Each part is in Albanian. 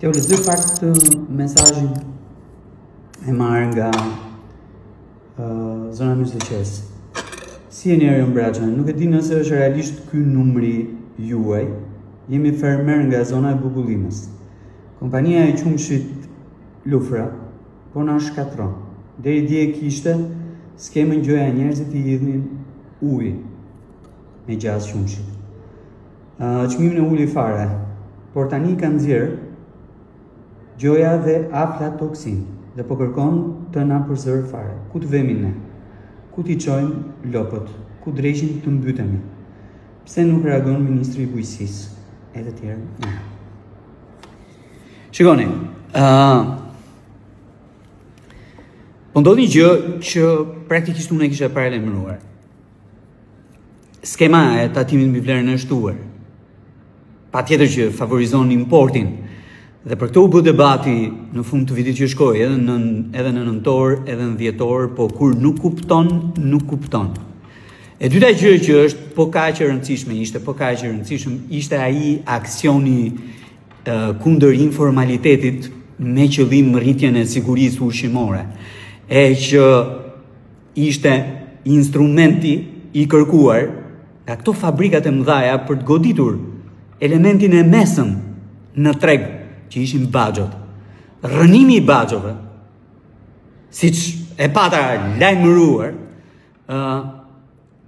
Te u lexoj pak të mesazhin e marrë nga zona Mysëqes. Si jeni Erion Braçan? Nuk e di nëse është realisht ky numri juaj. Jemi fermer nga zona e Bubullimës. Kompania e qumshit Lufra po na shkatron. Deri dje kishte skemën gjoja njerëzit i hidhnin ujë me gjas qumshit. Çmimin e uli fare, por tani ka nxjerr gjoja dhe aflatoksin dhe po kërkon të na përzër fare. Ku të vemi ne? Ku t'i çojmë lopët? Ku dreshin të mbytemi? Pse nuk reagon Ministri i Bujqësisë? Edhe të tjerë. Shikoni, po ndodhi një gjë që praktikisht unë e kisha paralajmëruar. Skema e tatimit mbi vlerën e shtuar, patjetër që favorizon importin, dhe për këtë u bë debati në fund të vitit që shkoi, edhe në nëntor, edhe në dhjetor, po kur nuk kupton, nuk kupton. E dyta gjë që është po kaq e rëndësishme, ishte ai aksioni kundër informalitetit me qëllim rritjen e sigurisë ushqimore, e që ishte instrumenti i kërkuar nga këto fabrikat e mëdhaja për të goditur elementin e mesëm në treg, që ishin baxhot. Rënimi i baxhove, siç e pata lajmëruar,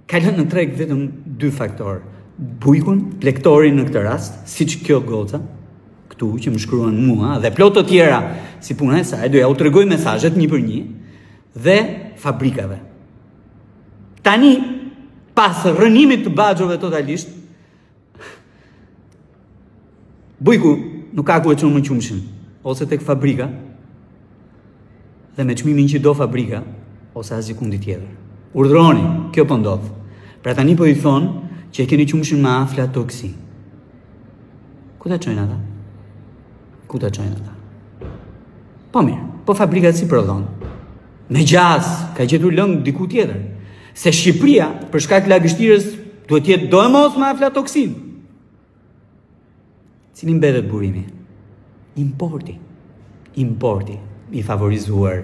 ka lënë në treg vetëm dy faktorë. Bujkun, plektorin në këtë rast, siç kjo goca, këtu që më shkruan mua, dhe plot të tjera si puna e saj, doja u tregoj mesazhet një për një, dhe fabrikave. Tani, pas rënimit të baxhove totalisht, bujku nuk ka ku e çon më qumshin, ose tek fabrika, dhe me çmimin që do fabrika, ose asgjë kundi tjetër. Urdhroni, kjo po ndodh. Pra tani po i thonë që e keni qumshin me aflatoksin. Ku ta çojnë ata? Po mirë, po fabrikat si prodhon? Me gjas, ka gjetur lëng diku tjetër. Se Shqipëria, për shkak të lagështirës, duhet jetë do e mos me aflatoksin. Cili mbetet burimi? Importi i favorizuar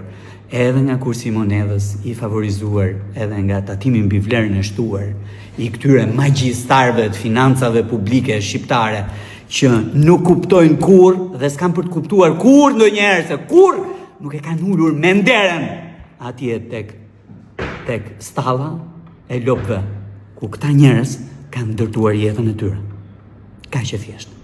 edhe nga kursi i monedhës, i favorizuar edhe nga tatimi mbi vlerën e shtuar i këtyre magjistarëve të financave publike shqiptare që nuk kuptojnë kur dhe s'kan për të kuptuar kur ndonjëherë se kur nuk e kanë ulur me nderen atje tek stalla e lopëve ku këta njerëz kanë ndërtuar jetën e tyre. Kaq e thjeshtë.